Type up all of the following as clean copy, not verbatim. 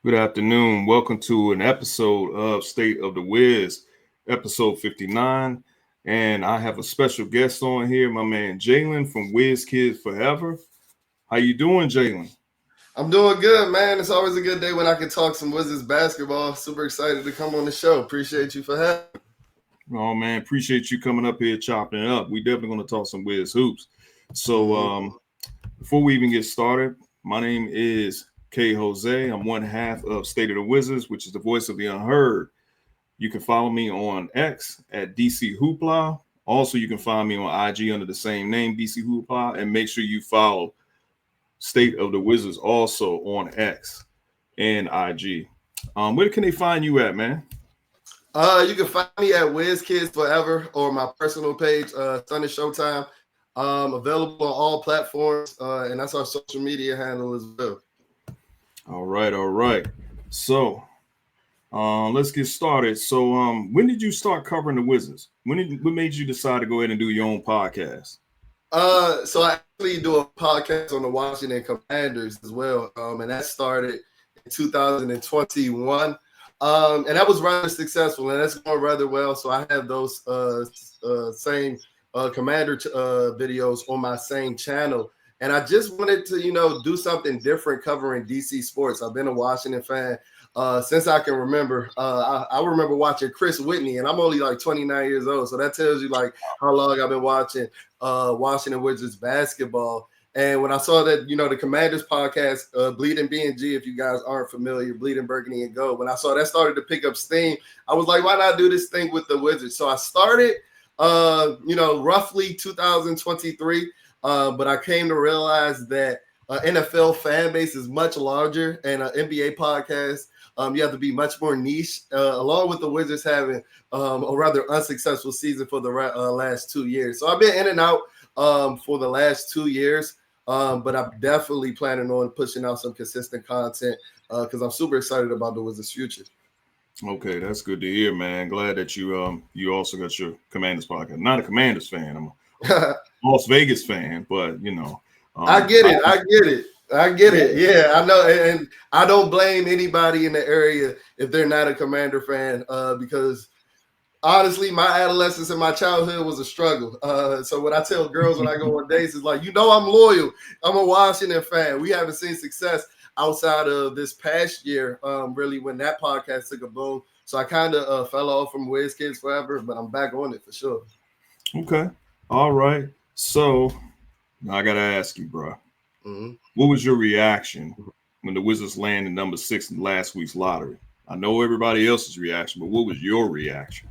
Good afternoon. Welcome to an episode of State of the Wiz, episode 59. And I have a special guest on here, my man Jalen from Wizkidsforever. How you doing, Jalen? I'm doing good, man. It's always a good day when I can talk some Wizards basketball. Super excited to come on the show. Appreciate you for having me. Oh man, appreciate you coming up here chopping it up. We definitely going to talk some Wiz hoops. So before we even get started, my name is K Jose. I'm one half of State of the Wizards, which is the voice of the unheard. You can follow me on X at DC Hoopla. Also, you can find me on IG under the same name, DC Hoopla, and make sure you follow State of the Wizards also on X and IG. Where can they find you at, man? You can find me at Wizkidsforever or my personal page, Sunday Showtime. Available on all platforms, and that's our social media handle as well. All right. So let's get started. So when did you start covering the Wizards? What made you decide to go ahead and do your own podcast? So I actually do a podcast on the Washington Commanders as well, and that started in 2021. And that was rather successful, and that's going rather well. So I have those same Commander videos on my same channel. And I just wanted to, do something different covering DC sports. I've been a Washington fan since I can remember. I remember watching Chris Whitney, and I'm only like 29 years old. So that tells you like how long I've been watching Washington Wizards basketball. And when I saw that, the Commanders podcast, Bleeding B&G, if you guys aren't familiar, Bleeding Burgundy and Gold, when I saw that started to pick up steam, I was like, why not do this thing with the Wizards? So I started, roughly 2023, but I came to realize that NFL fan base is much larger, and an NBA podcast, you have to be much more niche, along with the Wizards having a rather unsuccessful season for the last 2 years. So I've been in and out for the last 2 years. But I'm definitely planning on pushing out some consistent content because I'm super excited about the Wizards' future. Okay, that's good to hear, man. Glad that you also got your Commanders podcast. Not a Commanders fan, I'm a Las Vegas fan, but I get it. Yeah, I know, and I don't blame anybody in the area if they're not a Commander fan because honestly, my adolescence and my childhood was a struggle. So what I tell girls when I go on dates is like, I'm loyal. I'm a Washington fan. We haven't seen success outside of this past year, really, when that podcast took a boom. So I kind of fell off from Wizkidsforever, but I'm back on it for sure. Okay. All right. So I got to ask you, bro, Mm-hmm. what was your reaction when the Wizards landed number 6 in last week's lottery? I know everybody else's reaction, but what was your reaction?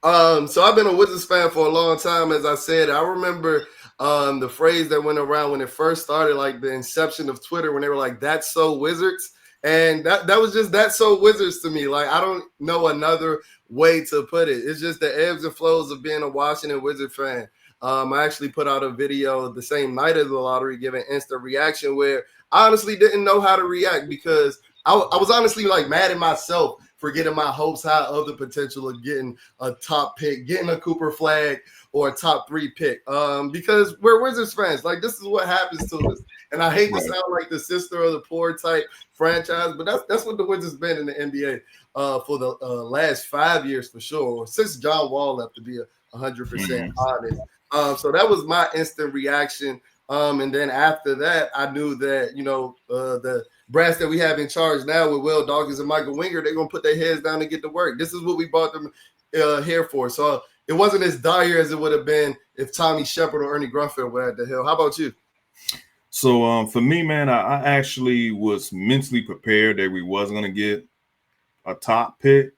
So I've been a Wizards fan for a long time. As I said, I remember the phrase that went around when it first started, like the inception of Twitter, when they were like, "That's so Wizards," and that was just "That's so Wizards" to me. Like I don't know another way to put it. It's just the ebbs and flows of being a Washington Wizard fan. I actually put out a video the same night of the lottery, giving instant reaction, where I honestly didn't know how to react because I was honestly like mad at myself for getting my hopes high of the potential of getting a top pick, getting a Cooper Flag or a top 3 pick. Because we're Wizards fans. Like this is what happens to us. And I hate to sound like the sister of the poor type franchise, but that's what the Wizards been in the NBA for the last 5 years for sure, since John Wall left, to be 100% honest. So that was my instant reaction. And then after that, I knew that, the brass that we have in charge now with Will Dawkins and Michael Winger, they're going to put their heads down and get to work. This is what we brought them here for. So it wasn't as dire as it would have been if Tommy Shepard or Ernie Grunfeld were at the hill. How about you? So for me, man, I actually was mentally prepared that we wasn't going to get a top pick,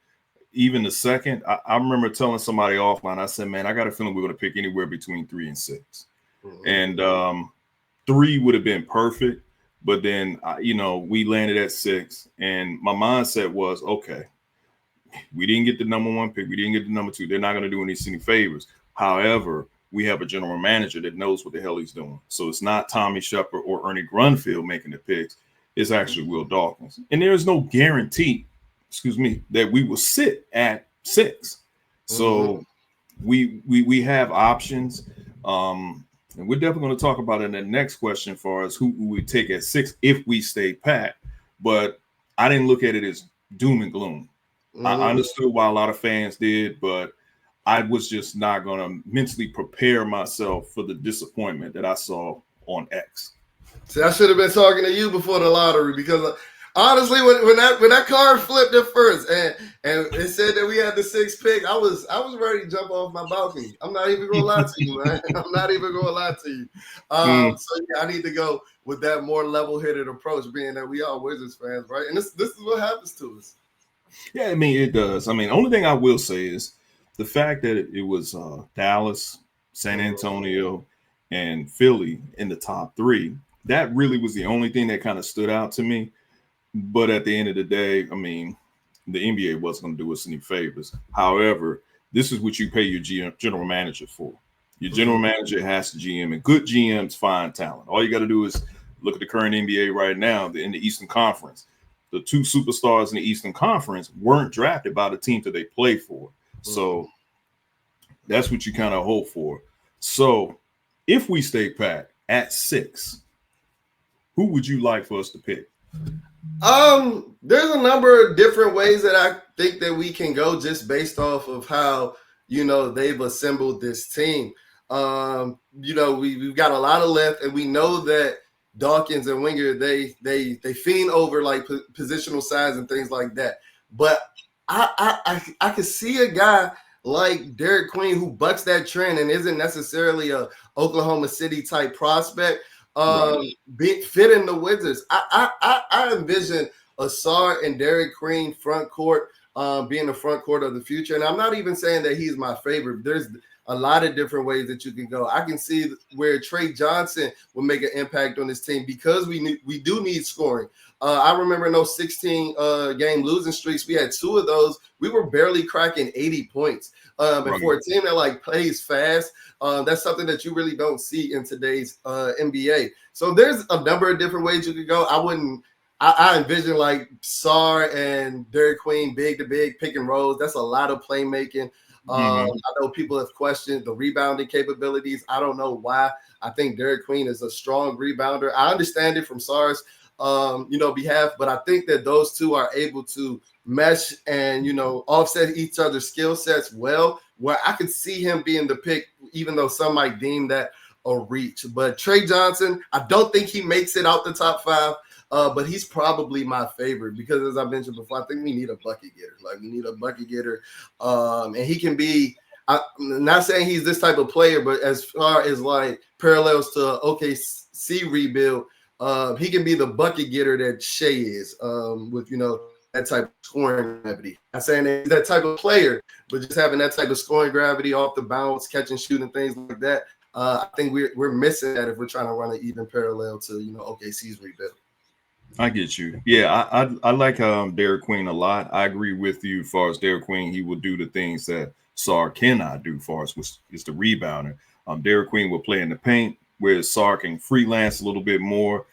even the second. I remember telling somebody offline, I said, man, I got a feeling we're going to pick anywhere between 3 and 6. Mm-hmm. And 3 would have been perfect. But then, we landed at 6. And my mindset was, okay, we didn't get the number 1 pick. We didn't get the number 2. They're not going to do any favors. However, we have a general manager that knows what the hell he's doing. So it's not Tommy Shepard or Ernie Grunfeld making the picks. It's actually Will Dawkins. And there is no guarantee, that we will sit at 6. So we have options. And we're definitely going to talk about it in the next question for us, who we take at 6 if we stay pat. But I didn't look at it as doom and gloom. I Mm-hmm. understood why a lot of fans did, but I was just not going to mentally prepare myself for the disappointment that I saw on X. See, I should have been talking to you before the lottery because honestly, when that card flipped at first and it said that we had the sixth pick, I was ready to jump off my balcony. I'm not even gonna lie to you, man. I'm not even gonna lie to you. So yeah, I need to go with that more level-headed approach, being that we are Wizards fans, right? And this is what happens to us. Yeah, I mean, it does. I mean, the only thing I will say is the fact that it was Dallas, San Antonio, and Philly in the top three. That really was the only thing that kind of stood out to me. But at the end of the day, I mean, the NBA wasn't going to do us any favors. However, this is what you pay your general manager for. Your general manager has to GM, and good GMs find talent. All you got to do is look at the current NBA right now in the Eastern Conference. The two superstars in the Eastern Conference weren't drafted by the team that they play for. So that's what you kind of hope for. So if we stay pat at 6, who would you like for us to pick? There's a number of different ways that I think that we can go just based off of how they've assembled this team. We've got a lot of left, and we know that Dawkins and Winger they fiend over like positional size and things like that. But I could see a guy like Derek Queen who bucks that trend and isn't necessarily a Oklahoma City type prospect. Fit in the Wizards. I envision Asar and Derek Queen front court being the front court of the future. And I'm not even saying that he's my favorite. There's a lot of different ways that you can go. I can see where Trey Johnson will make an impact on this team because we do need scoring. I remember in those 16 game losing streaks, we had 2 of those. We were barely cracking 80 points. And for a team that like plays fast, that's something that you really don't see in today's NBA. So there's a number of different ways you could go. I envision like Sar and Derek Queen big to big pick and rolls. That's a lot of playmaking. I know people have questioned the rebounding capabilities. I don't know why. I think Derek Queen is a strong rebounder. I understand it from Sar's behalf, but I think that those two are able to mesh and offset each other's skill sets well, where I could see him being the pick, even though some might deem that a reach. But Trey Johnson, I don't think he makes it out the top 5. But he's probably my favorite because, as I mentioned before, I think we need a bucket getter. Like, we need a bucket getter. And he can be – I'm not saying he's this type of player, but as far as, like, parallels to OKC rebuild, he can be the bucket getter that Shea is with, that type of scoring gravity. I'm not saying that he's that type of player, but just having that type of scoring gravity off the bounce, catch and shoot and things like that, I think we're missing that if we're trying to run an even parallel to, OKC's rebuild. I get you. Yeah, I like Derek Queen a lot. I agree with you as far as Derek Queen. He will do the things that Sar cannot do, as far as which is the rebounder. Derek Queen will play in the paint, whereas Sar can freelance a little bit more,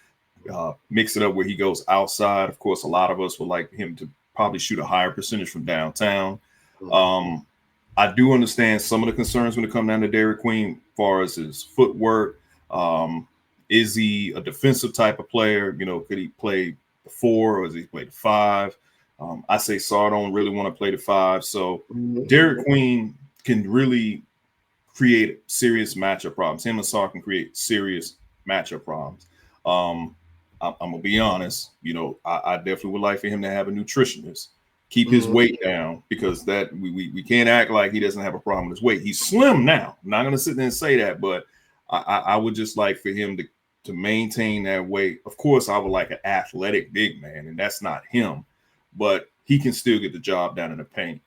mix it up where he goes outside. Of course, a lot of us would like him to probably shoot a higher percentage from downtown. I do understand some of the concerns when it comes down to Derek Queen, as far as his footwork. Is he a defensive type of player? Could he play the 4 or does he play the 5? I say Sar don't really want to play the 5. So Derek Queen can really create serious matchup problems. Him and Sar can create serious matchup problems. I'm going to be honest. I definitely would like for him to have a nutritionist. Keep his weight down, because that we can't act like he doesn't have a problem with his weight. He's slim now. I'm not going to sit there and say that, but I would just like for him to maintain that weight. Of course, I would like an athletic big man, and that's not him, but he can still get the job done in the paint.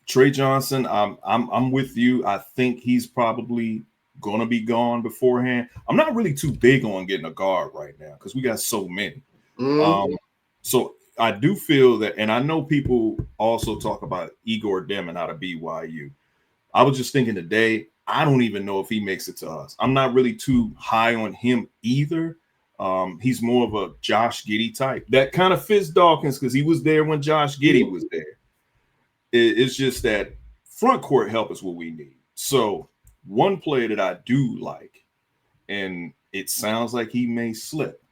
Trey Johnson, I'm with you. I think he's probably gonna be gone beforehand. I'm not really too big on getting a guard right now because we got so many. So I do feel that, and I know people also talk about Igor Demon out of BYU. I was just thinking today, I don't even know if he makes it to us. I'm not really too high on him either. He's more of a Josh Giddey type. That kind of fits Dawkins because he was there when Josh Giddey was there. It's just that front court help is what we need. So one player that I do like, and it sounds like he may slip,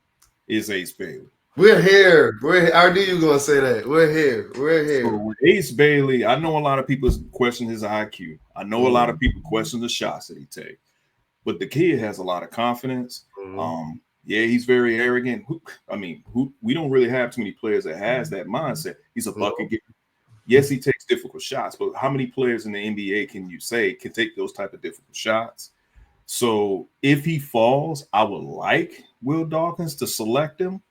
is Ace Bailey. We're here. We're here. I knew you were gonna say that. We're here. We're So here. with Ace Bailey, I know a lot of people question his IQ. I know a lot Mm-hmm. of people question the shots that he takes, but the kid has a lot of confidence. Mm-hmm. Yeah, he's very arrogant. We don't really have too many players that has that mindset. He's a bucket getter. Yes, he takes difficult shots, but how many players in the NBA can you say can take those type of difficult shots? So if he falls, I would like Will Dawkins to select him.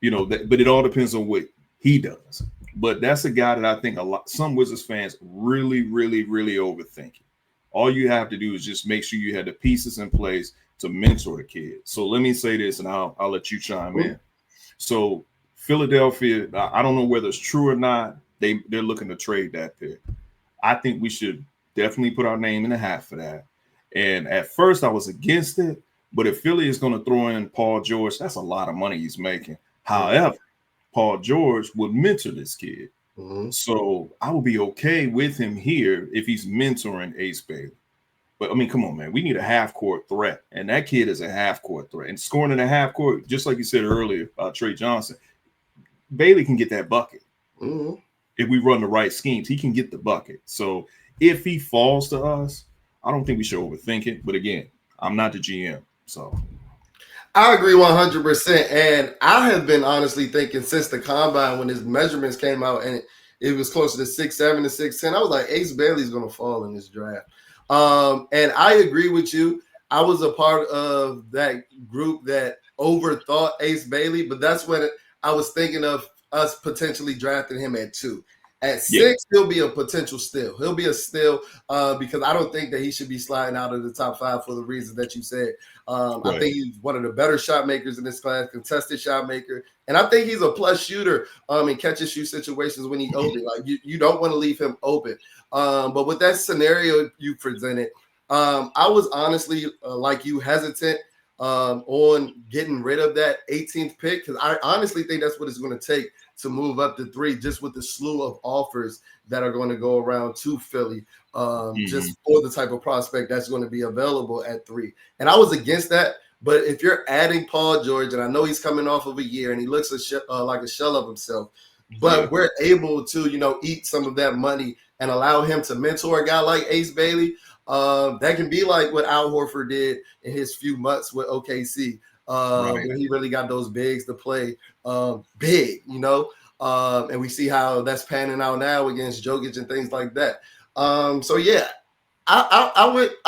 But it all depends on what he does. But that's a guy that I think some Wizards fans really, really, really overthink it. All you have to do is just make sure you have the pieces in place to mentor the kid. So let me say this, and I'll let you chime in. So Philadelphia, I don't know whether it's true or not. They're looking to trade that pick. I think we should definitely put our name in the hat for that. And at first I was against it, but if Philly is going to throw in Paul George, that's a lot of money he's making. However, Paul George would mentor this kid. Mm-hmm. So I would be okay with him here if he's mentoring Ace Bailey. But I mean, come on, man. We need a half court threat. And that kid is a half court threat. And scoring in a half court, just like you said earlier about Trey Johnson, Bailey can get that bucket. Mm-hmm. If we run the right schemes, he can get the bucket. So if he falls to us, I don't think we should overthink it. But again, I'm not the GM. So I agree 100%. And I have been honestly thinking since the combine when his measurements came out and it was closer to 6'7" to 6'10", I was like, Ace Bailey's going to fall in this draft. And I agree with you. I was a part of that group that overthought Ace Bailey, but that's when I was thinking of us potentially drafting him at 2. At 6, he'll be a potential steal. He'll be a steal because I don't think that he should be sliding out of the top 5 for the reasons that you said. Right. I think he's one of the better shot makers in this class, contested shot maker. And I think he's a plus shooter in catch and shoot situations when he's open. Like you don't want to leave him open. But with that scenario you presented, I was honestly, like you, hesitant on getting rid of that 18th pick because I honestly think that's what it's going to take to move up to 3 just with the slew of offers that are going to go around to Philly just for the type of prospect that's going to be available at 3. And I was against that. But if you're adding Paul George, and I know he's coming off of a year and he looks like a shell of himself, but we're able to, eat some of that money and allow him to mentor a guy like Ace Bailey, that can be like what Al Horford did in his few months with OKC. When he really got those bigs to play big, and we see how that's panning out now against Jokic and things like that. So yeah, I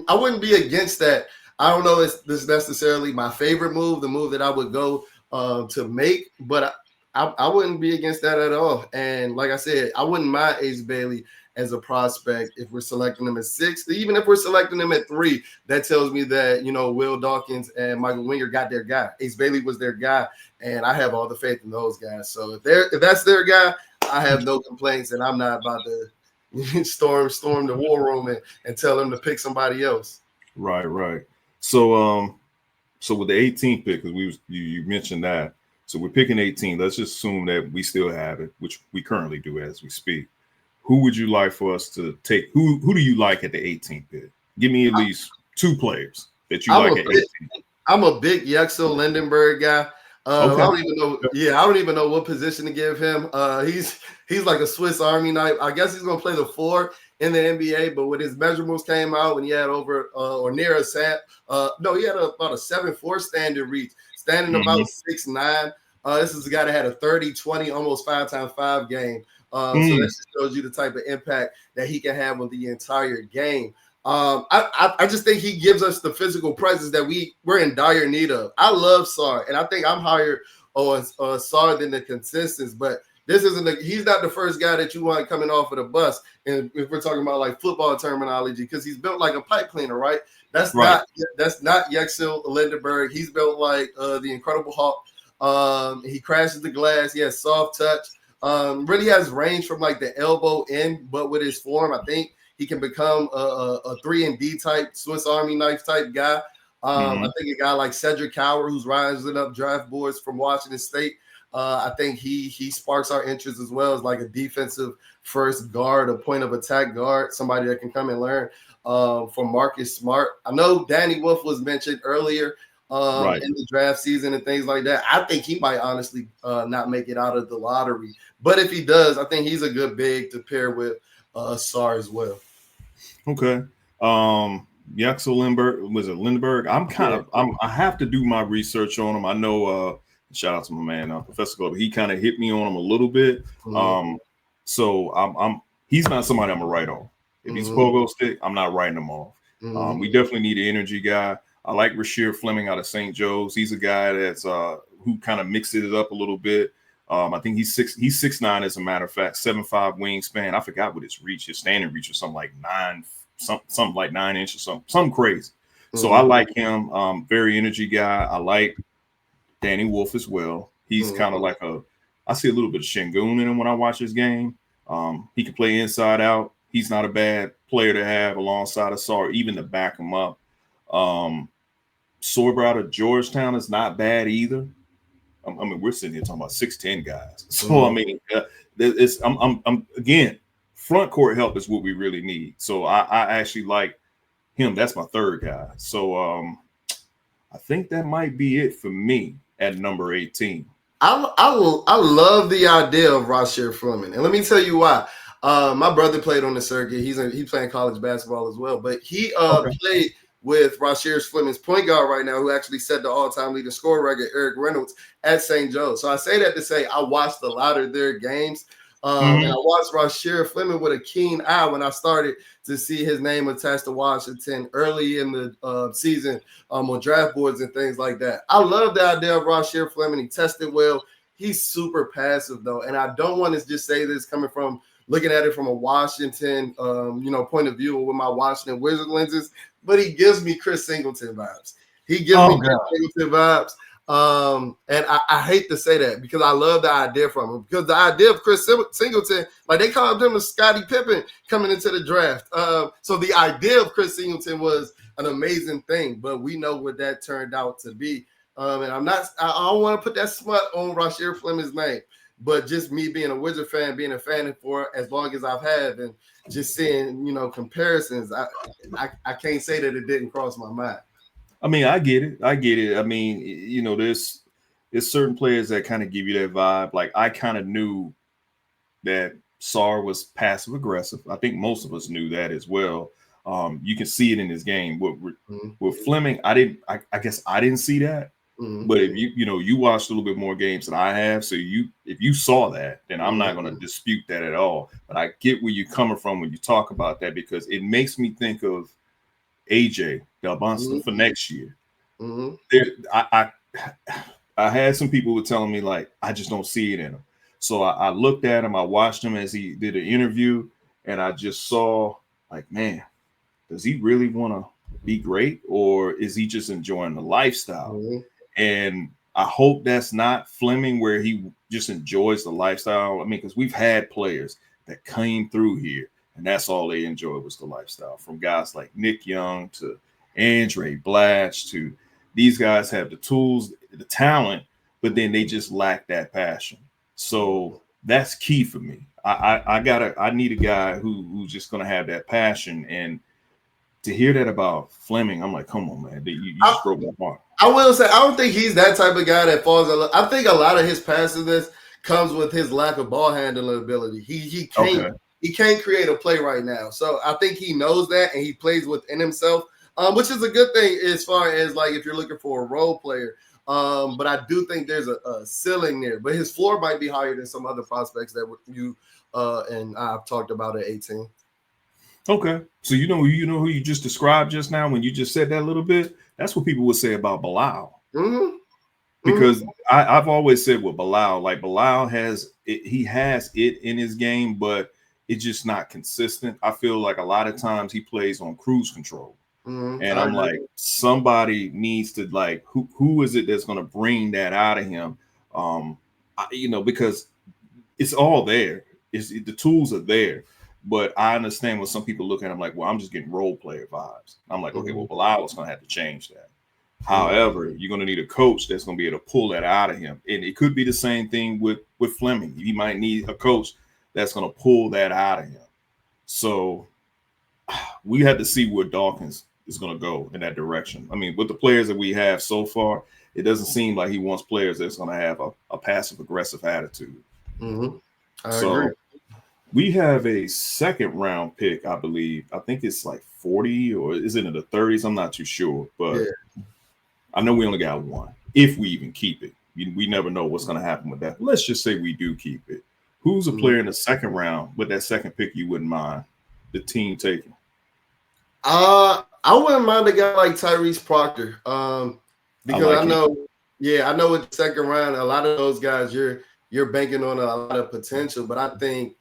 wouldn't be against that. I don't know if this is necessarily my favorite move, the move that I would go to make, but I wouldn't be against that at all. And like I said, I wouldn't mind Ace Bailey as a prospect if we're selecting them at 6. Even if we're selecting them at 3, that tells me that, Will Dawkins and Michael Winger got their guy. Ace Bailey was their guy, and I have all the faith in those guys. So if that's their guy, I have no complaints, and I'm not about to storm the war room and tell them to pick somebody else. Right. So with the 18th pick, because you mentioned that, so we're picking 18. Let's just assume that we still have it, which we currently do as we speak. Who would you like for us to take? Who do you like at the 18th pick? Give me at least 2 players that you like at 18. I'm a big Yexel Lindenberg guy. Okay. I don't even know. Yeah, I don't even know what position to give him. He's like a Swiss Army knife. I guess he's gonna play the 4 in the NBA, but when his measurables came out, when he had over or near a set, he had about a 7'4" standard reach, standing about 6'9". This is a guy that had a 30-20, almost 5x5 game. So that just shows you the type of impact that he can have on the entire game. I just think he gives us the physical presence that we're in dire need of. I love Sarr, and I think I'm higher on Sarr than the consensus, but this isn't he's not the first guy that you want coming off of the bus. And if we're talking about like football terminology, because he's built like a pipe cleaner, right? That's not Yexel Lindenberg. He's built like the Incredible Hulk. He crashes the glass. He has soft touch. Really has range from like the elbow in, but with his form, I think he can become a 3-and-D type, Swiss Army knife type guy. I think a guy like Cedric Coward, who's rising up draft boards from Washington State, I think he sparks our interest as well as like a defensive first guard, a point of attack guard, somebody that can come and learn from Marcus Smart. I know Danny Wolf was mentioned earlier. Right. in the draft season and things like that. I think he might honestly not make it out of the lottery. But if he does, I think he's a good big to pair with Sar as well. Okay. Yaxel Lindbergh, was it Lindbergh? I have to do my research on him. I know shout out to my man, Professor Glover. He kind of hit me on him a little bit. So I'm he's not somebody I'm gonna write off. If he's a pogo stick, I'm not writing him off. We definitely need an energy guy. I like Rasheer Fleming out of St. Joe's. He's a guy that's who kind of mixes it up a little bit. I think he's 6'9", as a matter of fact, 7'5" wingspan. I forgot what his standing reach was something like 9 inches, something crazy. So I like him. Very energy guy. I like Danny Wolf as well. He's kind of like I see a little bit of Şengün in him when I watch his game. He can play inside out. He's not a bad player to have alongside of Sar, even to back him up. Sorber out of Georgetown is not bad either. I mean, we're sitting here talking about 6'10" guys. So I mean, I'm again, front court help is what we really need. So I actually like him. That's my third guy. So I think that might be it for me at number 18. I love the idea of Rasheer Fleming, and let me tell you why. My brother played on the circuit. He's playing college basketball as well, but he played with Rasheer Fleming's point guard right now, who actually set the all-time leading scorer record, Eric Reynolds, at St. Joe's. So I say that to say I watched a lot of their games. And I watched Rasheer Fleming with a keen eye when I started to see his name attached to Washington early in the season on draft boards and things like that. I love the idea of Rasheer Fleming. He tested well. He's super passive, though. And I don't want to just say this coming from looking at it from a Washington, point of view with my Washington Wizards lenses, but he gives me Chris Singleton vibes. He gives me Chris Singleton vibes. And I hate to say that because I love the idea from him. Because the idea of Chris Singleton, like they called him a Scottie Pippen coming into the draft. So the idea of Chris Singleton was an amazing thing, but we know what that turned out to be. And I don't want to put that smut on Rasheer Fleming's name, but just me being a Wizard fan, being a fan for as long as I've had, and just seeing comparisons, I can't say that it didn't cross my mind. I mean, I get it. I mean, there's certain players that kind of give you that vibe. Like I kind of knew that Sar was passive aggressive. I think most of us knew that as well. You can see it in his game. With Fleming, I guess I didn't see that. But if you watched a little bit more games than I have, so if you saw that, then I'm not going to dispute that at all. But I get where you're coming from when you talk about that, because it makes me think of AJ Delbonsta for next year. I had some people were telling me like I just don't see it in him. So I looked at him, I watched him as he did an interview, and I just saw like, man, does he really want to be great, or is he just enjoying the lifestyle? And I hope that's not Fleming, where he just enjoys the lifestyle. I mean, because we've had players that came through here and that's all they enjoyed was the lifestyle, from guys like Nick Young to Andre Blatch to these guys have the tools, the talent, but then they just lack that passion. So that's key for me. I need a guy who's just going to have that passion. And to hear that about Fleming, I'm like, come on, man, you just broke my heart. I will say, I don't think he's that type of guy that falls in love. I think a lot of his passiveness comes with his lack of ball handling ability. He can't create a play right now. So I think he knows that, and he plays within himself, which is a good thing as far as like if you're looking for a role player. But I do think there's a ceiling there. But his floor might be higher than some other prospects that you and I've talked about at 18. Okay, so you know who you just described just now when you just said that a little bit. That's what people would say about Bilal. Because I've always said with Bilal, like Bilal has it, he has it in his game, but it's just not consistent. I feel like a lot of times he plays on cruise control. And I'm like, somebody needs to like, who is it that's going to bring that out of him? Because it's all there. The tools are there. But I understand when some people look at him like, well, I'm just getting role player vibes. I'm like, okay, well, Bilal is going to have to change that. However, you're going to need a coach that's going to be able to pull that out of him. And it could be the same thing with Fleming. He might need a coach that's going to pull that out of him. So we have to see what Dawkins is going to go in that direction. I mean, with the players that we have so far, it doesn't seem like he wants players that's going to have a passive aggressive attitude. Mm-hmm. I agree. So we have a second round pick, I believe. I think it's like 40 or is it in the 30s? I'm not too sure, but I know we only got one. If we even keep it, we never know what's going to happen with that. Let's just say we do keep it. Who's a player in the second round with that second pick you wouldn't mind the team taking? I wouldn't mind a guy like Tyrese Proctor. Because I know, I know with the second round, a lot of those guys you're banking on a lot of potential, but I think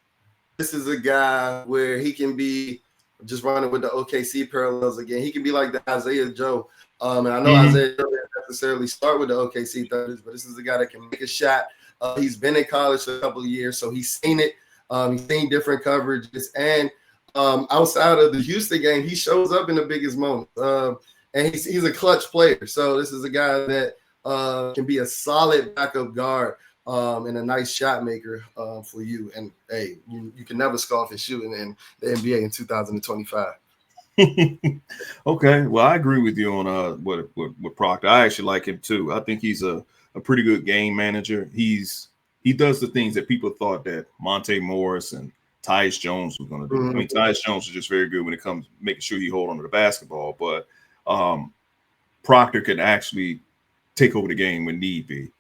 this is a guy where he can be just running with the OKC parallels again. He can be like the Isaiah Joe. And I know Isaiah Joe didn't necessarily start with the OKC Thunders, but this is a guy that can make a shot. He's been in college for a couple of years, so he's seen it. He's seen different coverages. And outside of the Houston game, he shows up in the biggest moments. And he's a clutch player. So this is a guy that can be a solid backup guard and a nice shot maker for you. And, hey, you can never scoff at shooting in the NBA in 2025. Okay, well, I agree with you on with Proctor. I actually like him too. I think he's a pretty good game manager. He does the things that people thought that Monte Morris and Tyus Jones was going to do. I mean, Tyus Jones is just very good when it comes to making sure he hold on to the basketball, but Proctor can actually take over the game when need be.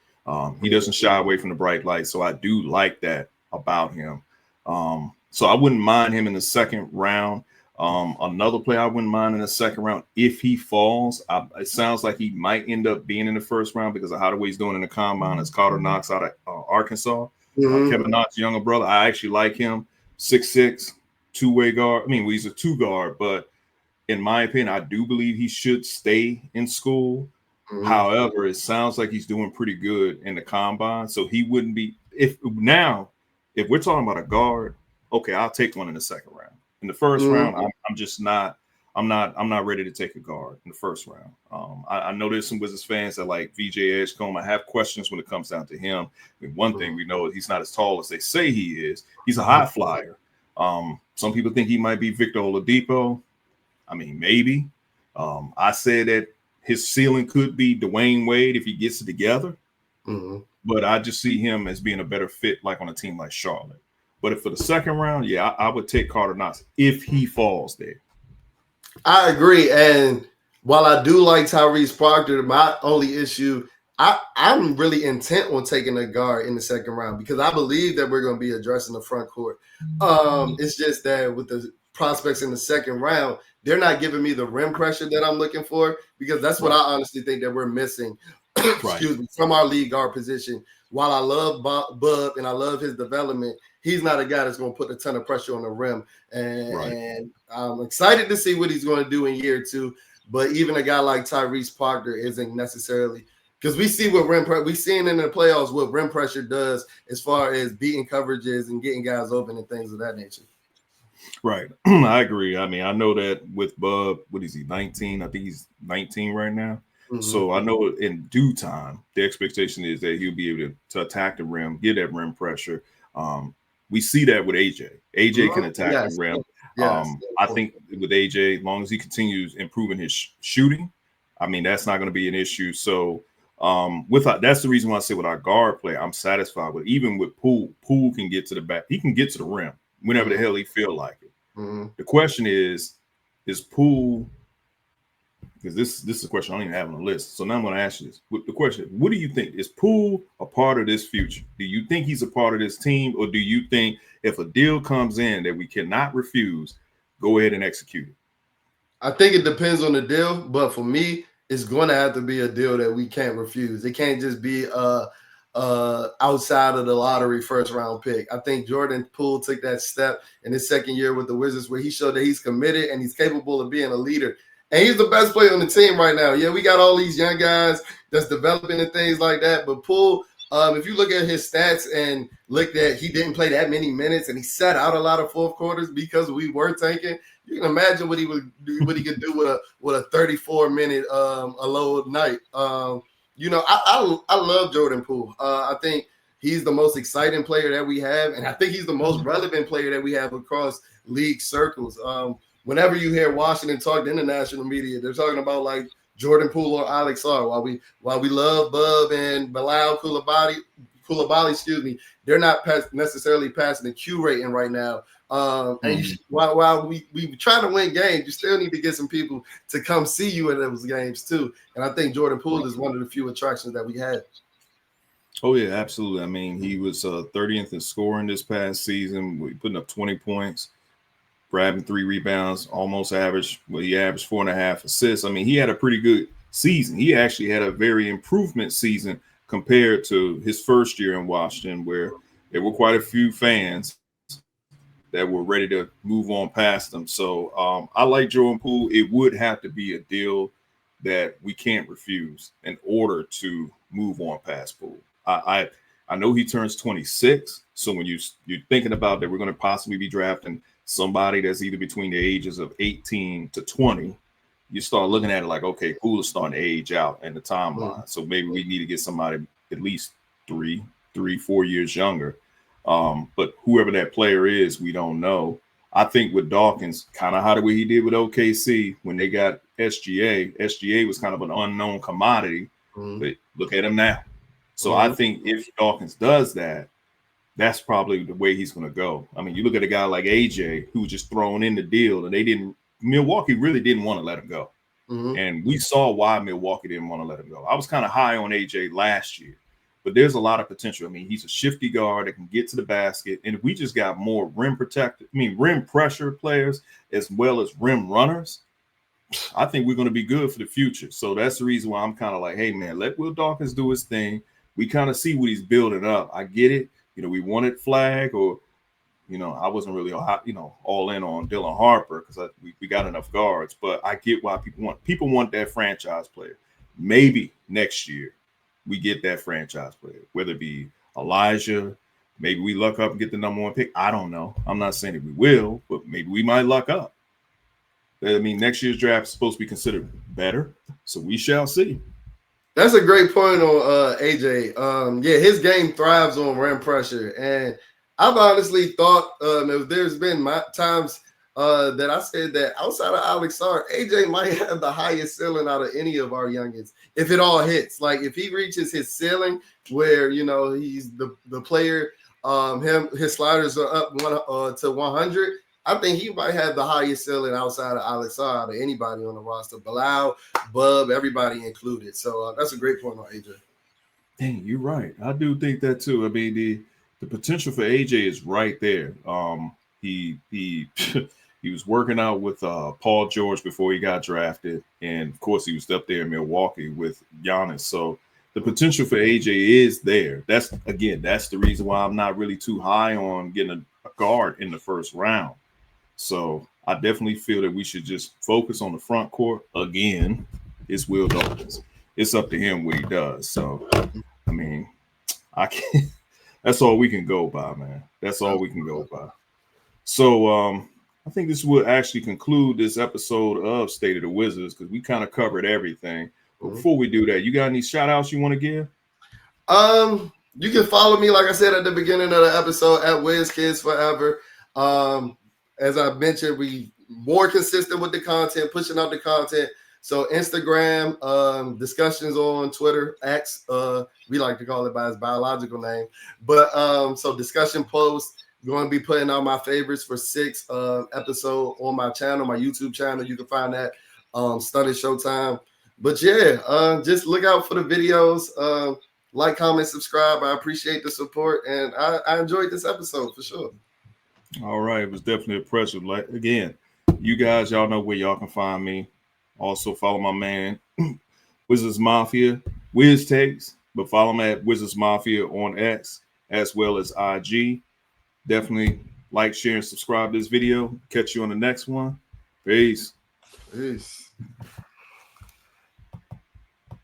He doesn't shy away from the bright lights, so I do like that about him. So I wouldn't mind him in the second round. Another player I wouldn't mind in the second round if he falls. It sounds like he might end up being in the first round because of how the way he's doing in the combine. Is Carter Knox out of Arkansas? Kevin Knox's younger brother. I actually like him. 6'6", two-way guard. I mean, well, he's a two guard, but in my opinion, I do believe he should stay in school. However, it sounds like he's doing pretty good in the combine, so he wouldn't be. If we're talking about a guard, okay, I'll take one in the second round. In the first round, I'm just not. I'm not ready to take a guard in the first round. I know there's some Wizards fans that like VJ Edgecombe. I have questions when it comes down to him. I mean, one thing we know, he's not as tall as they say he is. He's a high flyer. Some people think he might be Victor Oladipo. I mean, maybe. I said that his ceiling could be Dwayne Wade if he gets it together. But I just see him as being a better fit, like on a team like Charlotte. But if for the second round, I would take Carter Knox if he falls there. I agree. And while I do like Tyrese Proctor, my only issue, I'm really intent on taking a guard in the second round because I believe that we're going to be addressing the front court. It's just that with the prospects in the second round, they're not giving me the rim pressure that I'm looking for because that's what I honestly think that we're missing from our lead guard position. While I love Bub and I love his development, he's not a guy that's going to put a ton of pressure on the rim. And I'm excited to see what he's going to do in year two. But even a guy like Tyrese Proctor isn't necessarily – because we see what we've seen in the playoffs what rim pressure does as far as beating coverages and getting guys open and things of that nature. Right. I agree. I mean, I know that with Bub, what is he, 19? I think he's 19 right now. So I know in due time, the expectation is that he'll be able to attack the rim, get that rim pressure. We see that with AJ. AJ can attack the rim. I think with AJ, as long as he continues improving his shooting, I mean, that's not going to be an issue. So that's the reason why I say with our guard play, I'm satisfied with. Even with Poole can get to the back. He can get to the rim whenever the hell he feel like it. The question is Poole, because this is a question I don't even have on the list. So now I'm going to ask you this. The question is, what do you think? Is Poole a part of this future? Do you think he's a part of this team? Or do you think if a deal comes in that we cannot refuse, go ahead and execute it? I think it depends on the deal. But for me, it's going to have to be a deal that we can't refuse. It can't just be outside of the lottery first round pick. I think Jordan Poole took that step in his second year with the Wizards where he showed that he's committed and he's capable of being a leader. And he's the best player on the team right now. Yeah, we got all these young guys that's developing and things like that. But Poole, if you look at his stats and look at he didn't play that many minutes and he sat out a lot of fourth quarters because we were tanking, you can imagine what he could do with a 34-minute a low night. I love Jordan Poole. I think he's the most exciting player that we have, and I think he's the most relevant player that we have across league circles. whenever you hear Washington talk to international media, they're talking about like Jordan Poole or Alex Sarr. While we love Bub and Bilal Coulibaly, excuse me, they're not necessarily passing the Q rating right now. And while we try to win games, you still need to get some people to come see you in those games too. And I think Jordan Poole is one of the few attractions that we had. Oh yeah, absolutely. I mean, he was 30th in scoring this past season. We putting up 20 points, grabbing 3 rebounds, almost average. Well, he averaged 4.5 assists. I mean, he had a pretty good season. He actually had a very improvement season compared to his first year in Washington, where there were quite a few fans that were ready to move on past them. So I like Jordan Poole. It would have to be a deal that we can't refuse in order to move on past Poole. I know he turns 26. So when you're thinking about that, we're going to possibly be drafting somebody that's either between the ages of 18 to 20. You start looking at it like, okay, Poole is starting to age out in the timeline. So maybe we need to get somebody at least 4 years younger. But whoever that player is, we don't know. I think with Dawkins, kind of how the way he did with OKC when they got SGA. SGA was kind of an unknown commodity, but look at him now. So I think if Dawkins does that, that's probably the way he's going to go. I mean, you look at a guy like AJ who was just thrown in the deal, and Milwaukee really didn't want to let him go. And we saw why Milwaukee didn't want to let him go. I was kind of high on AJ last year, but there's a lot of potential. I mean, he's a shifty guard that can get to the basket. And if we just got more rim pressure players as well as rim runners, I think we're going to be good for the future. So that's the reason why I'm kind of like, hey, man, let Will Dawkins do his thing. We kind of see what he's building up. I get it. We wanted Flag, or, I wasn't really, all in on Dylan Harper because we got enough guards. But I get why people want that franchise player. Maybe next year we get that franchise player, whether it be Elijah. Maybe we luck up and get the number 1 pick. I don't know. I'm not saying that we will, but maybe we might luck up. I mean, next year's draft is supposed to be considered better, so we shall see. That's a great point on AJ. Yeah, his game thrives on rim pressure, and I've honestly thought if there's been times that I said that outside of Alex Sarr, AJ might have the highest ceiling out of any of our youngins if it all hits. Like if he reaches his ceiling, where he's the player, his sliders are up to 100. I think he might have the highest ceiling outside of Alex Sarr out of anybody on the roster. Bilal, Bub, everybody included. So that's a great point on AJ. Dang, you're right. I do think that too. I mean, the potential for AJ is right there. He was working out with Paul George before he got drafted, and of course he was up there in Milwaukee with Giannis. So the potential for AJ is there. That's the reason why I'm not really too high on getting a guard in the first round. So I definitely feel that we should just focus on the front court. Again, it's Will Dawkins. It's up to him what he does. So, I mean, that's all we can go by, man. That's all we can go by. So I think this will actually conclude this episode of State of the Wizards because we kind of covered everything. But before we do that, you got any shout outs you want to give? You can follow me, like I said at the beginning of the episode, at Wizkidsforever. As I mentioned, we more consistent with the content, pushing out the content. So Instagram, discussions on Twitter, X, we like to call it by its biological name. But so discussion posts, going to be putting out my favorites for 6 episode on my channel, my YouTube channel. You can find that Stunning Showtime. But yeah, just look out for the videos. Like, comment, subscribe. I appreciate the support, and I enjoyed this episode for sure. All right, it was definitely impressive. Like again, you guys, y'all know where y'all can find me. Also follow my man Wizards Mafia, Wiz Takes, but follow him at Wizards Mafia on X as well as IG. Definitely like, share, and subscribe to this video. Catch you on the next one. Peace. Peace.